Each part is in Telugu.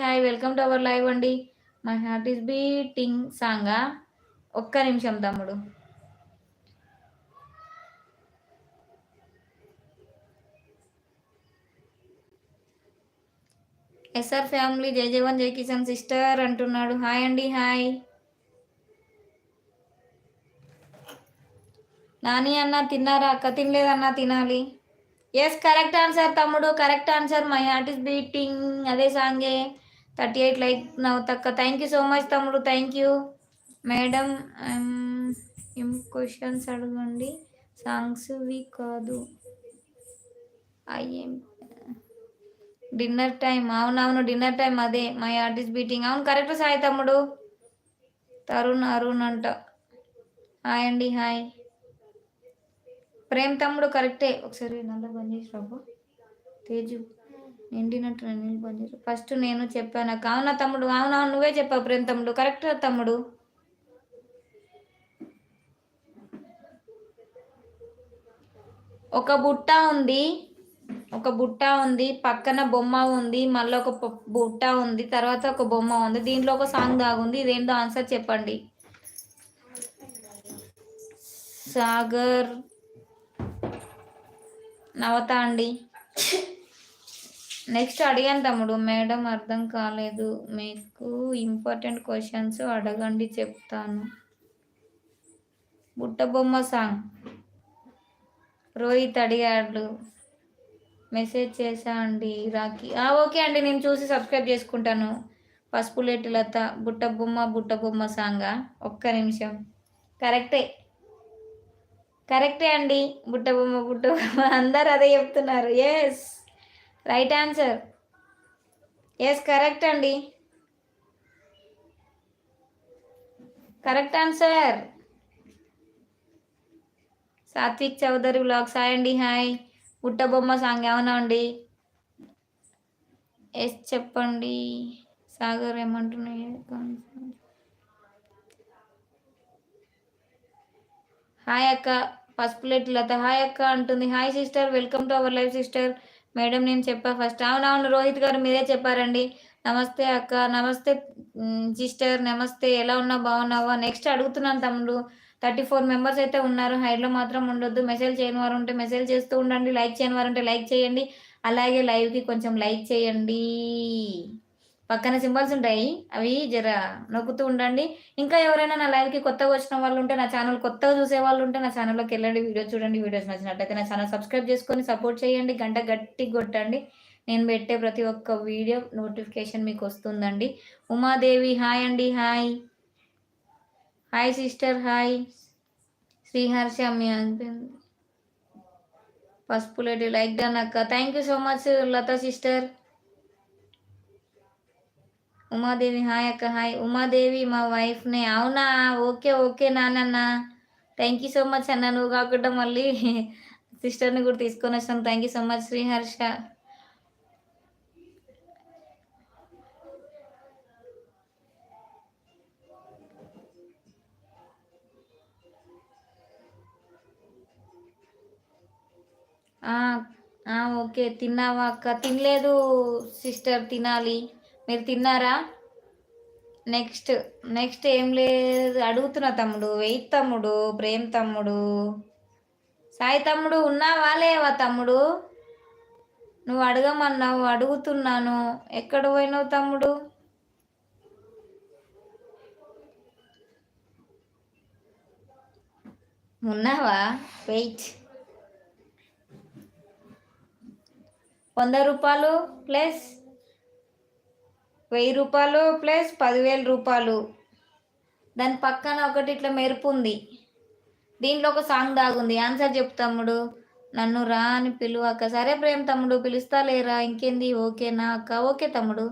Hi welcome to our live అండి. మై హార్ట్ ఈస్ బీటింగ్ సాంగా. ఒక్క నిమిషం తమ్ముడు. ఎస్ఆర్ ఫ్యామిలీ జై జవాన్ జై కిసాన్ సిస్టర్ అంటున్నాడు. హాయ్ అండి. హాయ్ నాని అన్న తిన్నారా? అక్క తినలేదన్నా, తినాలి. ఎస్ కరెక్ట్ ఆన్సర్ తమ్ముడు, correct answer. My heart is beating అదే సాంగే. 38 లైక్ నవ్వుతక్క. థ్యాంక్ యూ సో మచ్ తమ్ముడు, థ్యాంక్ యూ. మేడం ఏం క్వశ్చన్స్ అడగండి, సాంగ్స్వి కాదు. అయ్యేం డిన్నర్ టైం. అవునవును డిన్నర్ టైం, అదే మై హార్ట్ ఈస్ బీటింగ్. అవును కరెక్ట్ సాయి తమ్ముడు. తరుణ్ అరుణ్ అంట. హాయ్ అండి. హాయ్ ప్రేమ్ తమ్ముడు కరెక్టే. ఒకసారి నల్ల బంద్ చేసి రాబు తేజు. నిండినట్టు నీళ్ళు బంద్ చేసి ఫస్ట్ నేను చెప్పాను. అవునా తమ్ముడు, అవునవును నువ్వే చెప్పావు ప్రేమ్ తమ్ముడు, కరెక్ట్ తమ్ముడు. ఒక బుట్ట ఉంది, ఒక బుట్ట ఉంది, పక్కన బొమ్మ ఉంది, మళ్ళీ ఒక బుట్ట ఉంది, తర్వాత ఒక బొమ్మ ఉంది, దీంట్లో ఒక సాంగ్ దాగుంది. ఇదేంటో ఆన్సర్ చెప్పండి. సాగర్ నవత అండి. నెక్స్ట్ అడిగాను తమ్ముడు. మేడం అర్థం కాలేదు, మీకు ఇంపార్టెంట్ క్వశ్చన్స్ అడగండి చెప్తాను. బుట్ట బొమ్మ సాంగ్ రోహిత్ అడిగాడు, మెసేజ్ చేసా అండి రాకి. ఓకే అండి, నేను చూసి సబ్స్క్రైబ్ చేసుకుంటాను. పసుపులేటి లత బుట్ట బొమ్మ సాంగా. ఒక్క నిమిషం. కరెక్టే, కరెక్టే అండి. బుట్ట బొమ్మ అందరు అదే చెప్తున్నారు. Yes right answer. Yes correct అండి, correct answer. Sathvik Chowdary blogs. Hi అండి. హాయ్. బుట్ట బొమ్మ సాంగ్ ఏమన్నా అండి. ఎస్ చెప్పండి. సాగర్ ఏమంటున్నాయి. హాయ్ అక్క. పసుపులేటి లత హాయ్ అక్క అంటుంది. Hi sister, welcome to our live sister. Madam నేను చెప్పా ఫస్ట్. అవునవును రోహిత్ గారు మీరే చెప్పారండి. నమస్తే అక్క. నమస్తే సిస్టర్. నమస్తే, ఎలా ఉన్నా బాగున్నావా? నెక్స్ట్ అడుగుతున్నాను తమ్ముడు. 34 మెంబర్స్ అయితే ఉన్నారు. హైడ్లో మాత్రం ఉండొద్దు. మెసేజ్ చేయని వారు ఉంటే మెసేజ్ చేస్తూ ఉండండి. లైక్ చేయని వారు ఉంటే లైక్ చేయండి. అలాగే లైవ్కి కొంచెం లైక్ చేయండి. పక్కన సింబల్స్ ఉంటాయి, అవి జర నొక్కుతూ ఉండండి. ఇంకా ఎవరైనా నా లైవ్కి కొత్తగా వచ్చిన వాళ్ళు ఉంటే, నా ఛానల్ కొత్తగా చూసే వాళ్ళు ఉంటే నా ఛానల్లోకి వెళ్ళండి, వీడియో చూడండి. వీడియోస్ నచ్చినట్లయితే నా ఛానల్ సబ్స్క్రైబ్ చేసుకొని సపోర్ట్ చేయండి. గంట గట్టి కొట్టండి. నేను పెట్టే ప్రతి ఒక్క వీడియో నోటిఫికేషన్ మీకు వస్తుందండి. ఉమాదేవి హాయ్ అండి. Hi. Hi sister. Hi. Sriharsha మీ హస్బెండ్ పసుపులేటి లైక్ డన్ అక్క. Thank you so much Latha sister. Umadevi hi అక్క. హాయ్ ఉమాదేవి మా వైఫ్నే. అవునా, ఓకే ఓకే నాన్న. థ్యాంక్ యూ సో మచ్ అన్న. నువ్వు కాకుండా మళ్ళీ సిస్టర్ని కూడా తీసుకొని వచ్చాను. Thank you so much Sriharsha. Okay తిన్నావా అక్క? తినలేదు సిస్టర్, తినాలి. మీరు తిన్నారా? నెక్స్ట్ నెక్స్ట్ ఏం లేదు, అడుగుతున్నా తమ్ముడు. వెయిట్ తమ్ముడు. ప్రేమ్ తమ్ముడు. సాయి తమ్ముడు ఉన్నావా లేవా తమ్ముడు? నువ్వు అడగమన్నావు, అడుగుతున్నాను. ఎక్కడ పోయినావు తమ్ముడు? ఉన్నావా? వెయిట్. 100 రూపాయలు ప్లస్ 1000 రూపాయలు ప్లస్ 10,000 రూపాయలు. దాని పక్కన ఒకటి ఇట్లా మెరుపు ఉంది, దీంట్లో ఒక సాంగ్ దాగుంది. ఆన్సర్ చెప్పు తమ్ముడు. నన్ను రా అని పిలువక్క. సరే ప్రేమ్ తమ్ముడు, పిలుస్తా లేరా, ఇంకేంది. ఓకేనా అక్క? ఓకే తమ్ముడు.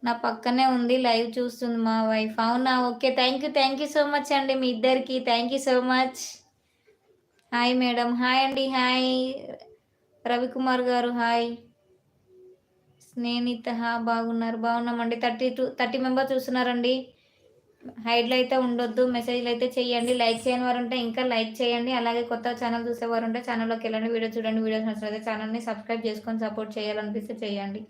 నా పక్కనే ఉంది, లైవ్ చూస్తుంది మా వైఫ్. అవునా, okay. Thank you so much అండి మీ ఇద్దరికి. Thank you so much. Hi madam. Hi అండి. హాయ్ రవికుమార్ గారు. హాయ్ స్నేహిత. బాగున్నారు? బాగున్నామండి. 30 మెంబర్స్ చూస్తున్నారండి. హైడ్లో అయితే ఉండొద్దు, మెసేజ్లు అయితే చేయండి. లైక్ చేయని వారు ఉంటే ఇంకా లైక్ చేయండి. అలాగే కొత్త ఛానల్ చూసేవారు ఉంటే ఛానల్లోకి వెళ్ళండి, వీడియో చూడండి. వీడియోస్ నచ్చినట్లయితే ఛానల్ని సబ్స్క్రైబ్ చేసుకొని సపోర్ట్ చేయాలనిపిస్తే చేయండి.